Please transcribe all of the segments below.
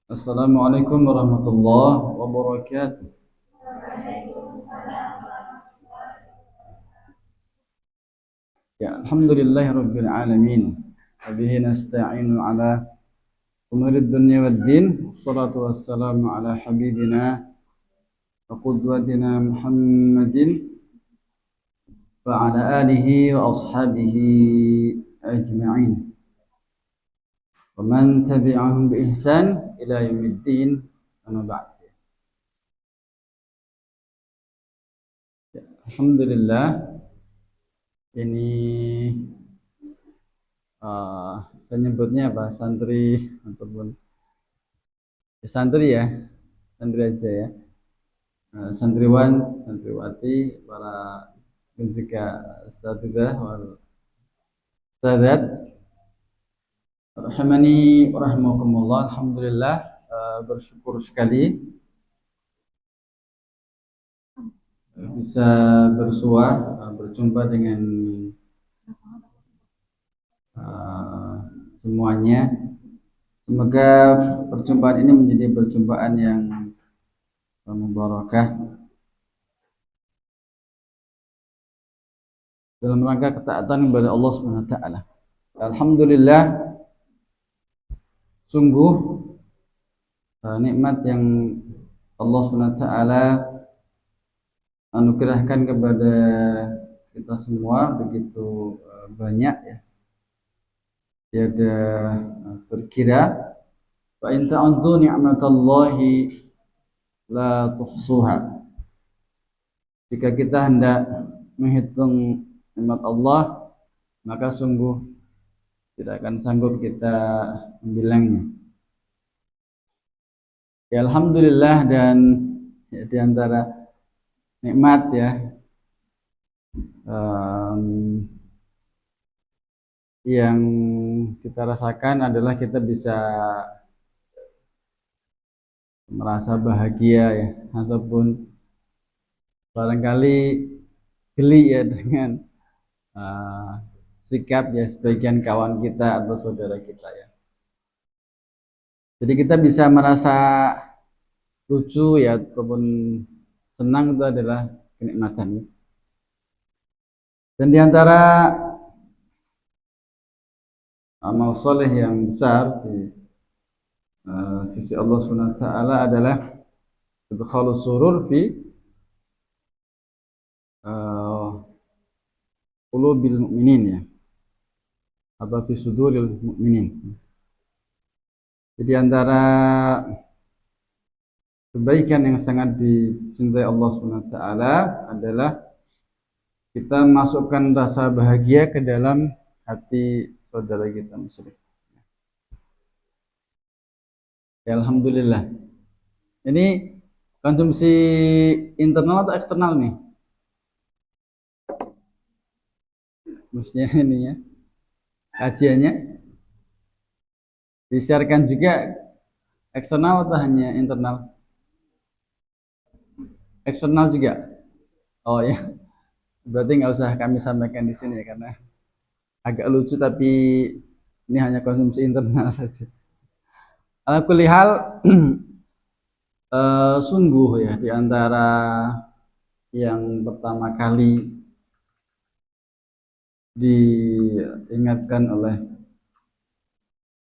Assalamualaikum warahmatullahi wabarakatuh. Ya, alhamdulillahirabbil alamin. Wa bihi nasta'inu ala umurid dunya waddin. Wassalatu wassalamu ala habibina wa qudwatina Muhammadin wa ala alihi wa ashabihi ajma'in. Wa man tabi'ahum bi ihsan ila yaumiddin. Amma ba'd. Alhamdulillah, ini saya nyebutnya apa, santri ataupun santri ya, santri aja ya. Santriwan, santriwati, para penjaga satidah wal sadat, rahimani rahimakumullah. Alhamdulillah, bersyukur sekali bisa bersua, berjumpa dengan semuanya. Semoga perjumpaan ini menjadi perjumpaan yang mubarakah dalam rangka ketaatan kepada Allah Subhanahu wa taala. Alhamdulillah, sungguh nikmat yang Allah Subhanahu wa taala anugerahkan kepada kita semua begitu banyak ya. Tiada terkira. Wa in ta'uddu ni'matallahi la tuhsuha. Jika kita hendak menghitung nikmat Allah, maka sungguh tidak akan sanggup kita membilangnya. Ya, alhamdulillah, dan ya, di antara nikmat ya yang kita rasakan adalah kita bisa merasa bahagia ya, ataupun barangkali geli ya dengan sikap ya sebagian kawan kita atau saudara kita ya. Jadi kita bisa merasa lucu ya ataupun senang, itu adalah kenikmatan. Dan di antara amal soleh yang besar di sisi Allah Subhanahu wa taala adalah idkhalus surur fi qulubil mu'minin ya, atau fi suduril mu'minin. Jadi antara kebaikan yang sangat dicintai Allah Subhanahu wa taala adalah kita masukkan rasa bahagia ke dalam hati saudara kita muslim. Ya, alhamdulillah. Ini konsumsi internal atau eksternal nih? Maksudnya ini ya, kajiannya disiarkan juga eksternal atau hanya internal? Eksternal juga. Oh ya, berarti nggak usah kami sampaikan di sini ya, karena agak lucu, tapi ini hanya konsumsi internal saja. Ala kulli hal, sungguh ya, di antara yang pertama kali diingatkan oleh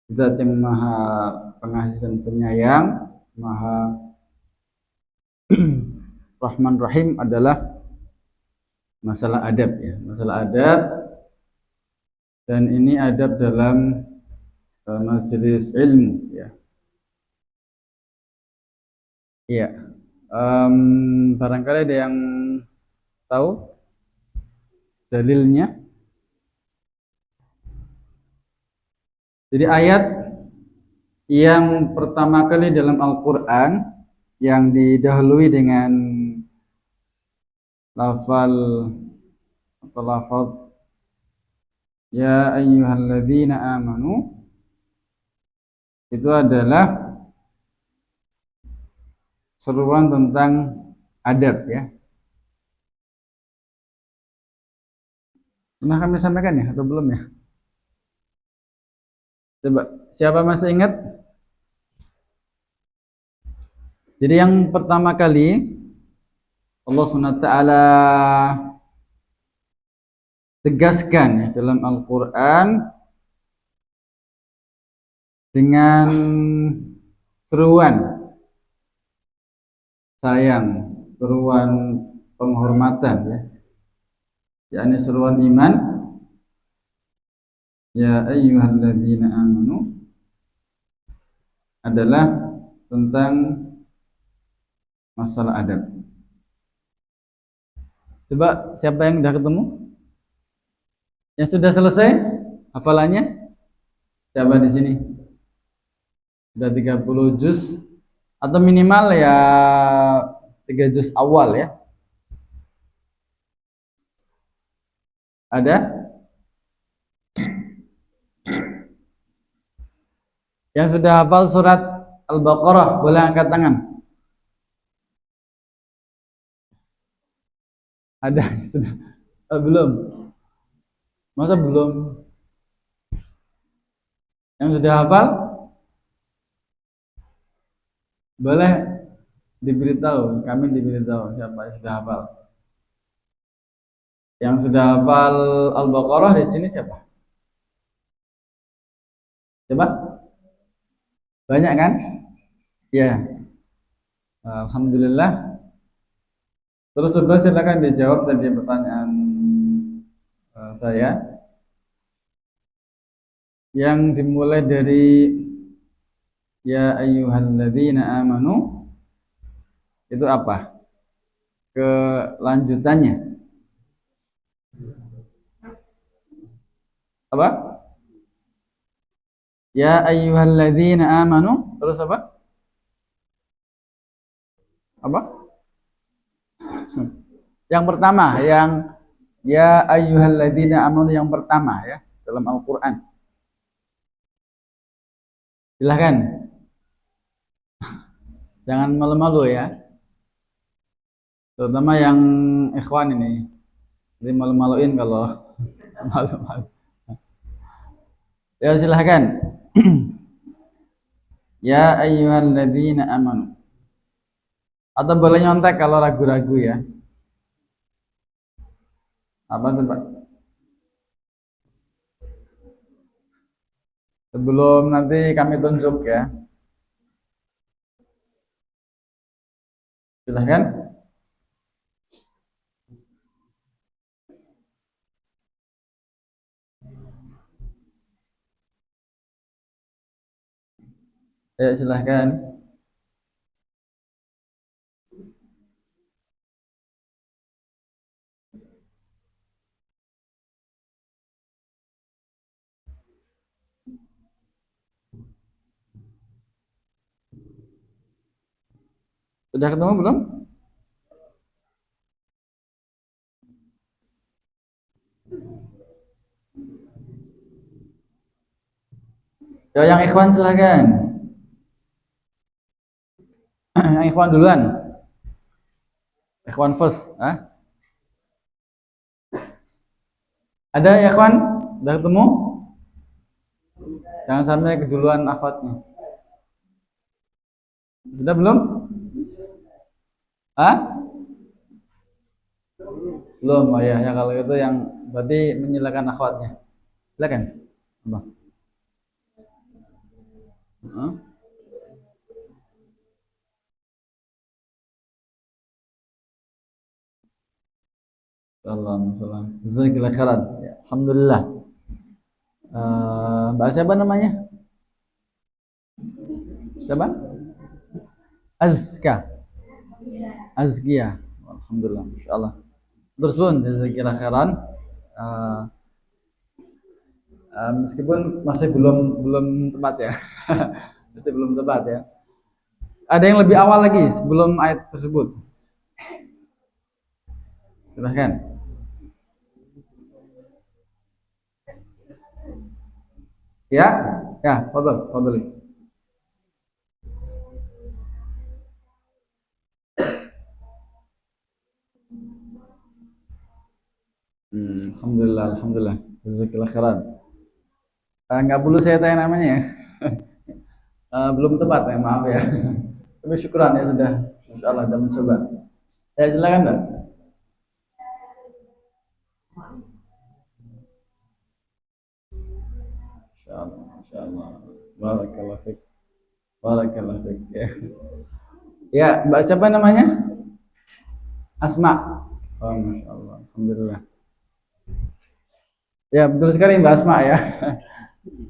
Zat yang Maha Pengasih dan Penyayang, Maha Rahman Rahim adalah masalah adab ya, masalah adab. Dan ini adab dalam majelis ilmu ya. Iya. Barangkali ada yang tahu dalilnya. Jadi ayat yang pertama kali dalam Al-Quran yang didahului dengan lafal atau lafaz ya ayyuhalladzina amanu, itu adalah seruan tentang adab ya. Pernah kami sampaikan ya atau belum ya? Coba, siapa masih ingat? Jadi yang pertama kali Allah SWT tegaskan ya, dalam Al-Quran dengan seruan sayang, seruan penghormatan ya, yakni seruan iman, ya ayyuhalladzina amanu, adalah tentang masalah adab. Coba siapa yang sudah ketemu? Yang sudah selesai hafalannya? Siapa di sini? Sudah 30 juz atau minimal ya 3 juz awal ya. Ada? Yang sudah hafal surat Al-Baqarah boleh angkat tangan. Ada? Sudah? Belum? Masa belum? Yang sudah hafal boleh diberitahu, kami diberitahu siapa yang sudah hafal. Yang sudah hafal Al-Baqarah di sini siapa? Coba? Banyak kan? Ya. Alhamdulillah. Terus coba silakan dijawab tadi pertanyaan saya yang dimulai dari ya ayyuhalladzina amanu, itu apa? Kelanjutannya apa? Ya ayyuhalladzina amanu, terus apa? Apa? Yang pertama, yang ya ayyuhalladzina amanu yang pertama ya dalam Al-Qur'an. Silahkan. Jangan malu-malu ya. Terutama yang ikhwan ini. Jadi malu-maluin kalau malu-malu. Ya silahkan. Ya ayyuhalladzina amanu. Atau boleh nyontek kalau ragu-ragu ya. Apa tuh Pak? Sebelum nanti kami tunjuk ya. Silahkan. Ya silahkan. Sudah ketemu belum? Ya yang ikhwan silahkan. Yang ikhwan duluan. Ikhwan first. Hah? Ada ya ikhwan? Sudah ketemu? Jangan sampai keduluan akhwatnya. Sudah belum? Hah? Belum, oh ya, ya kalau itu yang berarti menyilakan akhwatnya. Silakan. Abang. Heeh. Salam. Jazakallah khairan. Ya, alhamdulillah. Mbak siapa namanya? Siapa? Azka. Azkia. Alhamdulillah, insyaallah. Terus pun jazakallah khairan. Eh, Meskipun masih belum belum tepat ya. Masih belum tepat ya. Ada yang lebih awal lagi sebelum ayat tersebut. Silahkan. Ya, ya, fadhil. Alhamdulillah. Jazakallah khairan. Nggak perlu saya tanya namanya ya. Belum tepat ya, maaf ya. Tapi syukuran ya sudah. Insya Allah sudah mencoba. Ya silakan Mbak. Insya Allah, Insya Allah. Barakallah fiik. Barakallah fiik. Ya. Ya, Mbak siapa namanya? Asma. Oh, Masya Allah. Alhamdulillah. Ya, betul sekali Mbak Asma ya.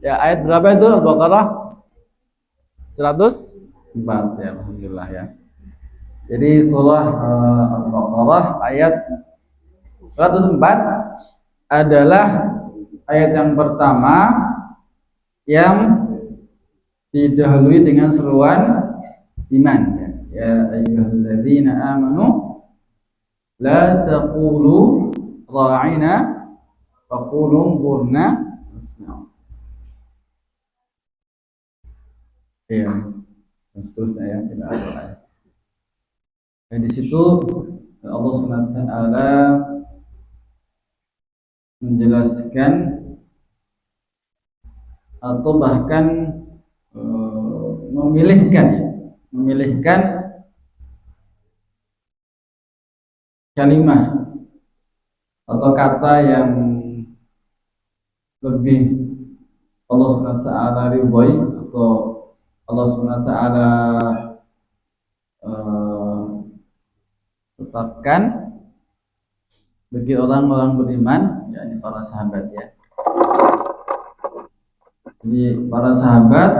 Ya, ayat berapa itu Al-Baqarah? 104 ya, Alhamdulillah ya. Jadi surah Al-Baqarah ayat 104 adalah ayat yang pertama yang didahului dengan seruan iman ya. Ya ayyuhalladzina amanu la taqulu ra'ina faqulu anzurna wasma'u. Ya, dan seterusnya ya, tidak ada ayat. Dan di situ Allah Subhanahu wa taala menjelaskan atau bahkan memilihkan ya, memilihkan kalimat atau kata yang lebih Allah Subhanahu wa taala ridhoi atau Allah Subhanahu wa taala tetapkan bagi orang-orang beriman, yakni para sahabat ya. Jadi para sahabat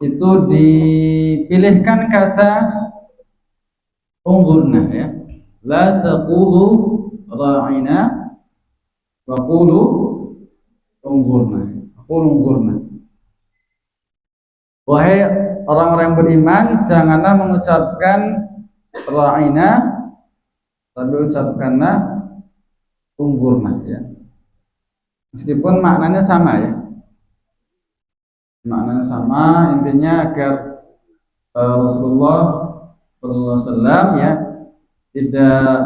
itu dipilihkan kata unzurna ya. La taqulu ra'ina wa qulu unzurna. Qulu unzurna. Wahai orang-orang yang beriman, janganlah mengucapkan ra'ina, tapi ucapkanlah unzurna ya. Meskipun maknanya sama ya. Maknanya sama, intinya agar Rasulullah Sallallahu Alaihi Wasallam ya tidak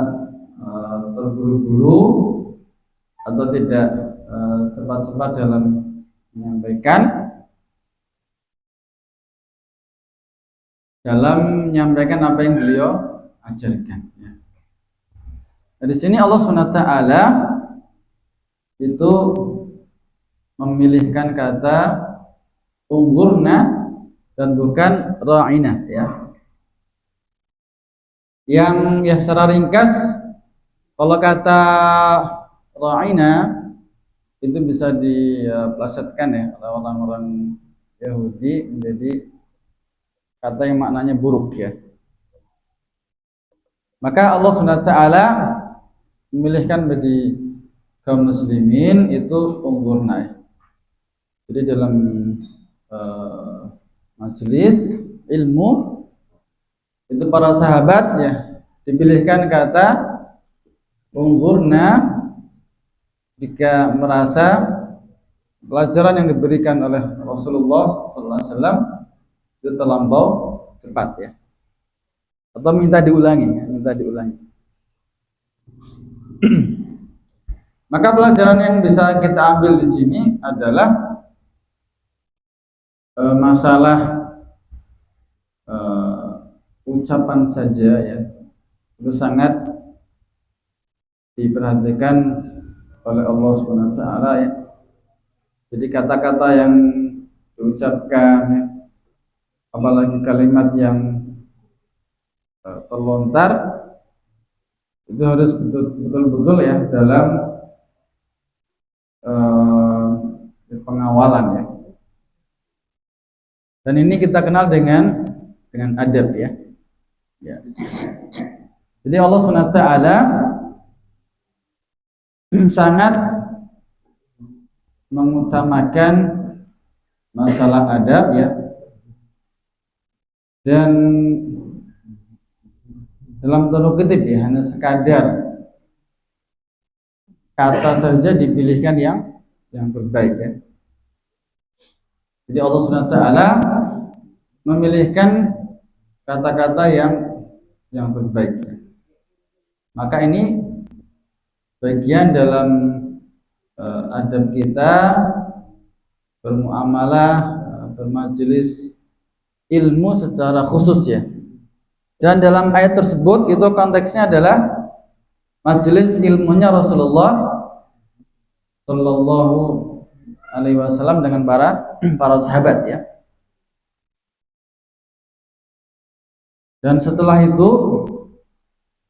terburu-buru atau tidak cepat-cepat dalam menyampaikan apa yang beliau ajarkan. Ya. Nah, di sini Allah SWT itu memilihkan kata unzurna dan bukan ra'ina ya. Yang ya secara ringkas kalau kata ra'ina itu bisa diplesetkan ya oleh orang-orang Yahudi menjadi kata yang maknanya buruk ya. Maka Allah SWT memilihkan bagi kaum muslimin itu unzurna ya. Jadi dalam majelis ilmu itu para sahabat ya dipilihkan kata unzurna jika merasa pelajaran yang diberikan oleh Rasulullah SAW itu terlampau cepat ya, atau minta diulangi ya, minta diulangi. Maka pelajaran yang bisa kita ambil di sini adalah masalah ucapan saja ya itu sangat diperhatikan oleh Allah Subhanahu wa taala ya. Jadi kata-kata yang diucapkan ya, apalagi kalimat yang terlontar itu harus betul-betul ya dalam pengawalan ya. Dan ini kita kenal dengan adab ya. Ya. Jadi Allah SWT sangat mengutamakan masalah adab ya. Dan dalam tanda kutip ya hanya sekadar kata saja dipilihkan yang terbaik ya. Jadi Allah SWT memilihkan kata-kata yang terbaik. Maka ini bagian dalam adab kita bermuamalah, bermajelis ilmu secara khusus ya. Dan dalam ayat tersebut itu konteksnya adalah majelis ilmunya Rasulullah Shallallahu Alaihi Wasallam dengan para sahabat ya. Dan setelah itu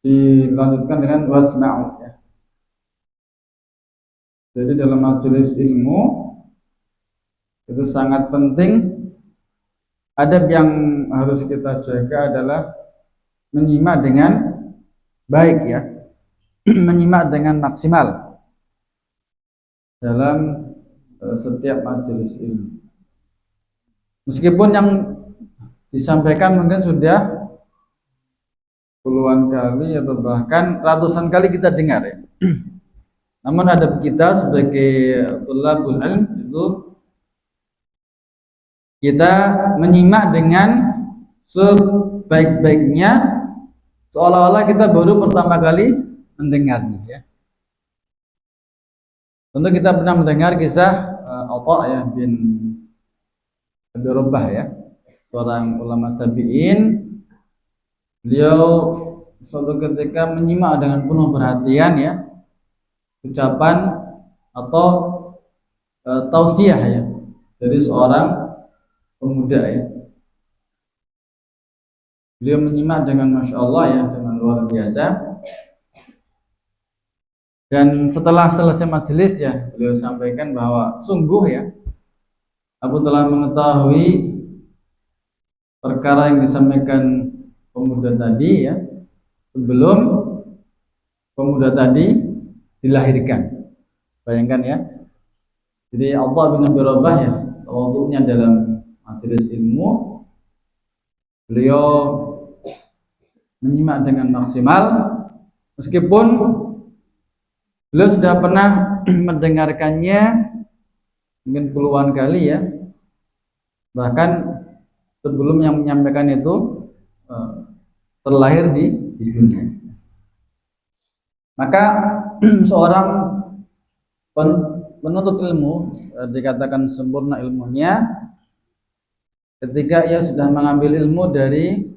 dilanjutkan dengan wasma'u ya. Jadi dalam majelis ilmu itu sangat penting, adab yang harus kita jaga adalah menyimak dengan baik ya, menyimak dengan maksimal dalam setiap majelis ilmu. Meskipun yang disampaikan mungkin sudah puluhan kali atau bahkan ratusan kali kita dengar ya. Namun adab kita sebagai thalabul ilm itu kita menyimak dengan sebaik-baiknya seolah-olah kita baru pertama kali mendengarnya ya. Tentu kita pernah mendengar kisah Atha ya bin Abi Rabah ya, seorang ulama tabi'in. Beliau suatu ketika menyimak dengan penuh perhatian ya ucapan atau tausiah ya dari seorang pemuda ya. Beliau menyimak dengan masya Allah ya, dengan luar biasa. Dan setelah selesai majelis ya, beliau sampaikan bahwa sungguh ya, aku telah mengetahui perkara yang disampaikan pemuda tadi ya sebelum pemuda tadi dilahirkan. Bayangkan ya. Jadi Atha bin Abi Rabah ya, tawadhu'nya dalam majelis ilmu, beliau menyimak dengan maksimal meskipun beliau sudah pernah mendengarkannya mungkin puluhan kali ya. Bahkan sebelum yang menyampaikan itu terlahir di dunia. Maka seorang penuntut ilmu dikatakan sempurna ilmunya ketika ia sudah mengambil ilmu dari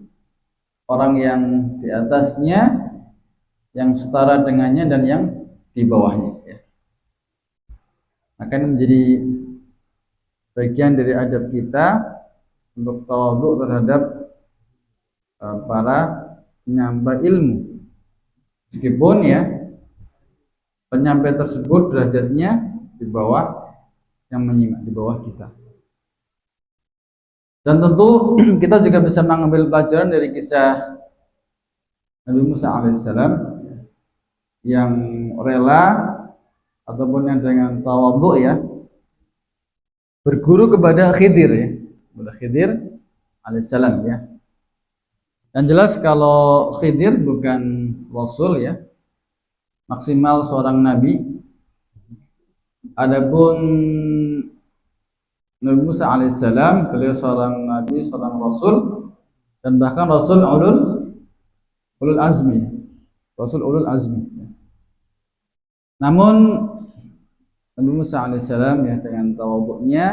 orang yang di atasnya, yang setara dengannya dan yang di bawahnya ya. Maka ini menjadi bagian dari adab kita untuk tawadhu terhadap para penyampai ilmu. Meskipun ya penyampai tersebut derajatnya di bawah yang menyimak, di bawah kita. Dan tentu kita juga bisa mengambil pelajaran dari kisah Nabi Musa alaihissalam yang rela ataupun yang dengan tawadhu ya berguru kepada Khidir ya, kepada Khidir alaihissalam ya. Dan jelas kalau Khidir bukan Rasul ya, maksimal seorang nabi. Adapun Nabi Musa alaihissalam, beliau seorang nabi, seorang rasul, dan bahkan rasul ulul azmi, rasul ulul azmi. Namun Nabi Musa alaihissalam ya dengan tawadhu'nya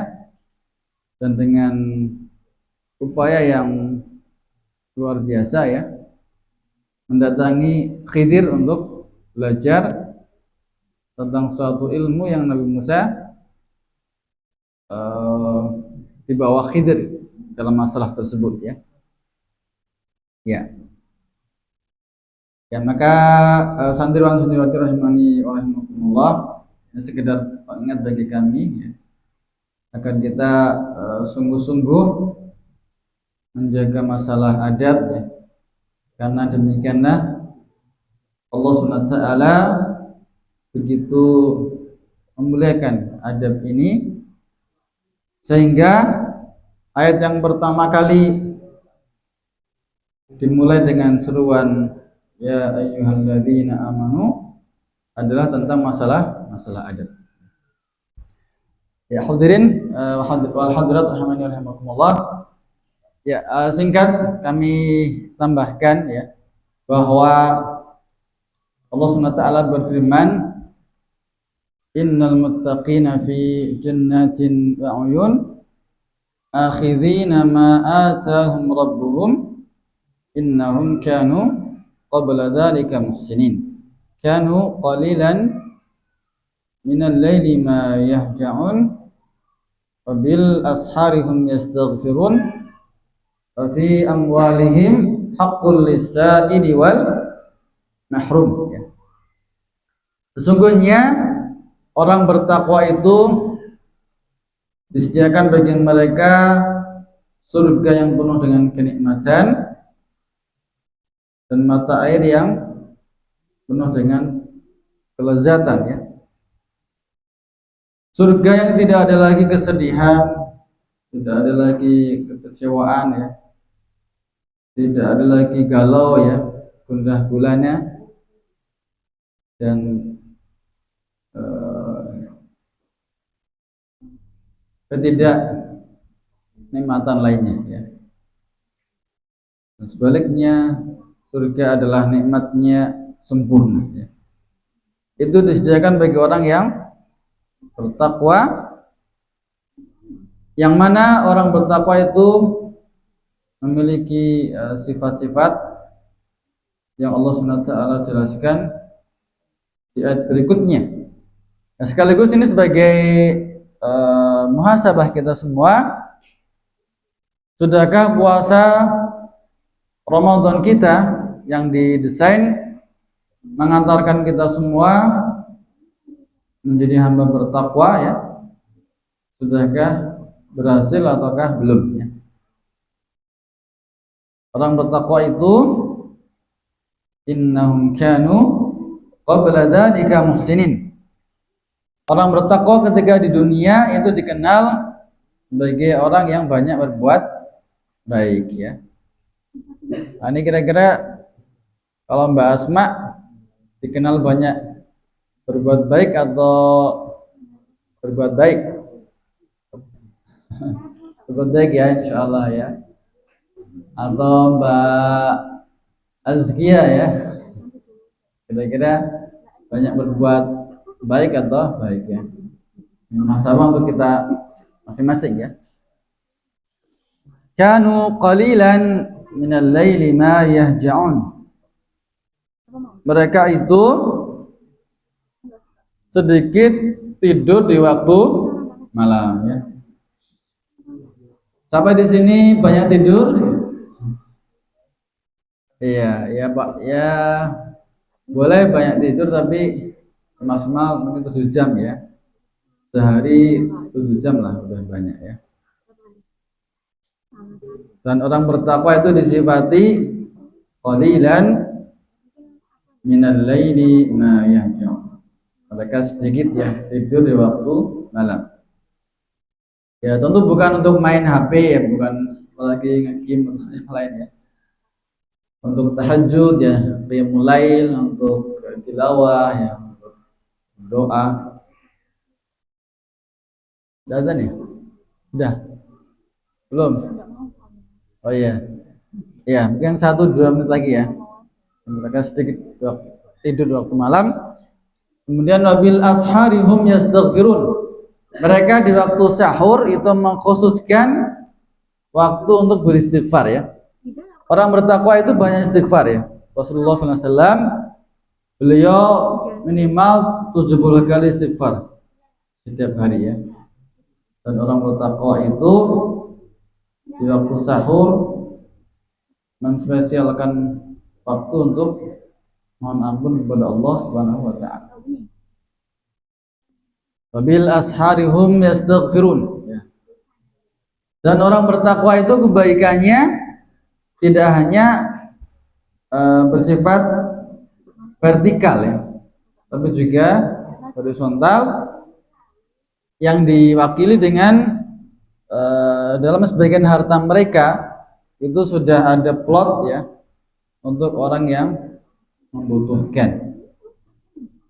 dan dengan upaya yang luar biasa ya mendatangi Khidir untuk belajar tentang suatu ilmu yang Nabi Musa di bawah Khidir dalam masalah tersebut ya. Ya maka santriwan-santriwati rahimani wa rahimakumullah, ini sekedar pengingat bagi kami ya, agar kita sungguh-sungguh menjaga masalah adab ya. Karena demikianlah Allah SWT begitu memuliakan adab ini sehingga ayat yang pertama kali dimulai dengan seruan ya ayyuhalladzina amanu adalah tentang masalah adab. Ya hadirin wal hadirat rahimani wa rahimakumullah. Ya singkat kami tambahkan ya bahwa Allah SWT berfirman innal muttaqina fi jannatin wa uyun akhidhina ma atahum rabbuhum innahum kanu qabla dhalika muhsinin kanu qalilan minal laili ma yahja'un wa bil asharihum yastaghfirun wa fi amwalihim haqqul lis-sa'ili wal mahrum ya. Sesungguhnya orang bertakwa itu disediakan bagi mereka surga yang penuh dengan kenikmatan dan mata air yang penuh dengan kelezatan ya. Surga yang tidak ada lagi kesedihan, tidak ada lagi kekecewaan ya. Tidak ada lagi galau ya, gundah gulana dan ketidaknikmatan lainnya ya. Dan sebaliknya surga adalah nikmatnya sempurna ya. Itu disediakan bagi orang yang bertakwa, yang mana orang bertakwa itu memiliki sifat-sifat yang Allah SWT jelaskan di ayat berikutnya. Nah, sekaligus ini sebagai muhasabah kita semua, sudahkah puasa Ramadan kita yang didesain mengantarkan kita semua menjadi hamba bertakwa ya, sudahkah berhasil ataukah belum ya? Orang bertakwa itu innahum kanu qabla dzalika muhsinin. Orang bertakwa ketika di dunia itu dikenal sebagai orang yang banyak berbuat baik ya. Nah, ini kira-kira kalau Mbak Asma dikenal banyak berbuat baik atau berbuat baik? Berbuat baik ya, insyaallah ya. Atau Mbak Azkia ya, kira-kira banyak berbuat baik atau baik ya. Muhasabah untuk kita masing-masing ya. Kanu qalilan minal laili ma yahja'un. Mereka itu sedikit tidur di waktu malam ya. Sampai di sini banyak tidur? Iya, ya Pak. Ya boleh banyak tidur tapi maksimal mungkin 7 jam ya. Sehari 7 jam lah udah banyak ya. Dan orang bertakwa itu disifati qalilan minal laili ma yahja'un. Mereka sedikit ya tidur di waktu malam. Ya tentu bukan untuk main HP ya, bukan lagi nge-game atau yang lain ya. Untuk tahajud ya, qiyamul lail, untuk tilawah ya, untuk doa. Sudah ada nih? Sudah? Belum? Oh iya. Ya, mungkin 1-2 menit lagi ya. Mereka sedikit tidur di waktu malam. Kemudian wabil asharihum yastaghfirun. Mereka di waktu sahur itu mengkhususkan waktu untuk beristighfar ya. Orang bertakwa itu banyak istighfar ya. Rasulullah SAW beliau minimal 70 kali istighfar setiap hari ya. Dan orang bertakwa itu di waktu sahur menspesialkan waktu untuk mohon ampun kepada Allah Subhanahu wa taala. Wabil asharihum yastaghfirun ya. Dan orang bertakwa itu kebaikannya tidak hanya bersifat vertikal ya, tapi juga horizontal yang diwakili dengan dalam sebagian harta mereka itu sudah ada plot ya untuk orang yang membutuhkan,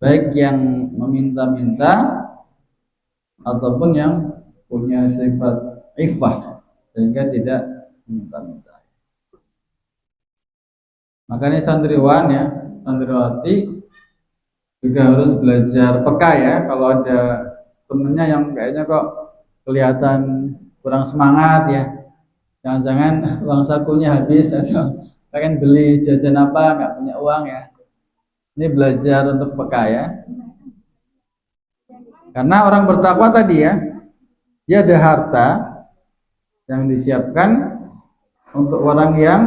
baik yang meminta-minta ataupun yang punya sifat iffah sehingga tidak meminta-minta. Makanya santriwan ya, santriwati juga harus belajar peka ya. Kalau ada temennya yang kayaknya kok kelihatan kurang semangat ya, jangan-jangan uang sakunya habis atau pengen beli jajan apa nggak punya uang ya. Ini belajar untuk peka ya. Karena orang bertakwa tadi ya, dia ada harta yang disiapkan untuk orang yang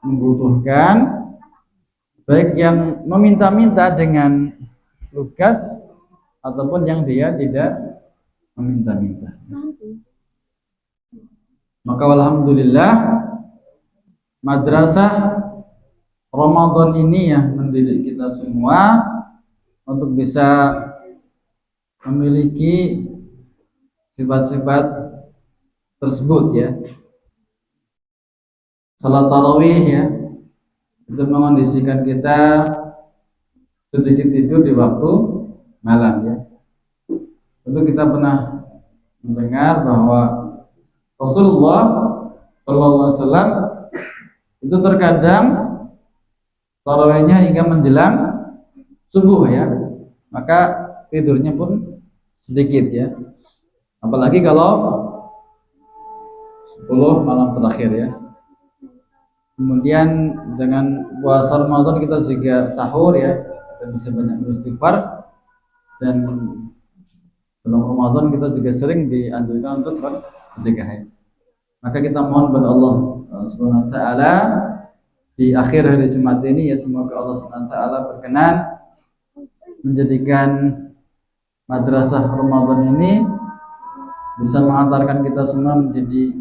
membutuhkan, baik yang meminta-minta dengan lugas ataupun yang dia tidak meminta-minta. Maka alhamdulillah madrasah Ramadan ini ya mendidik kita semua untuk bisa memiliki sifat-sifat tersebut ya. Salat tarawih ya itu mengondisikan kita sedikit tidur di waktu malam ya. Tentu kita pernah mendengar bahwa Rasulullah Sallallahu Alaihi Wasallam itu terkadang tarawihnya hingga menjelang subuh ya, maka tidurnya pun sedikit ya. Apalagi kalau 10 malam terakhir ya. Kemudian dengan puasa Ramadan kita juga sahur ya, kita bisa banyak beristighfar, dan dalam Ramadan kita juga sering dianjurkan untuk bersedekah ya. Maka kita mohon kepada Allah Subhanahu wa taala di akhir hari Jumat ini ya, semoga Allah Subhanahu wa taala berkenan menjadikan madrasah Ramadan ini bisa mengantarkan kita semua menjadi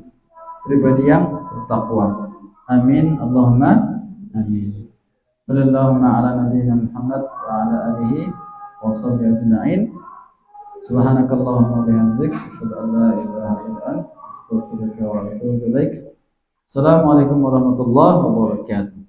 pribadi yang bertakwa. Amin Allahumma amin. Sallallahu ala nabiyina Muhammad wa ala alihi wa sahbihi ajma'in. Subhanakallahumma bihamdik asyhadu an la ilaha illa anta astaghfiruka wa atubu ilaik. Assalamualaikum warahmatullahi wabarakatuh.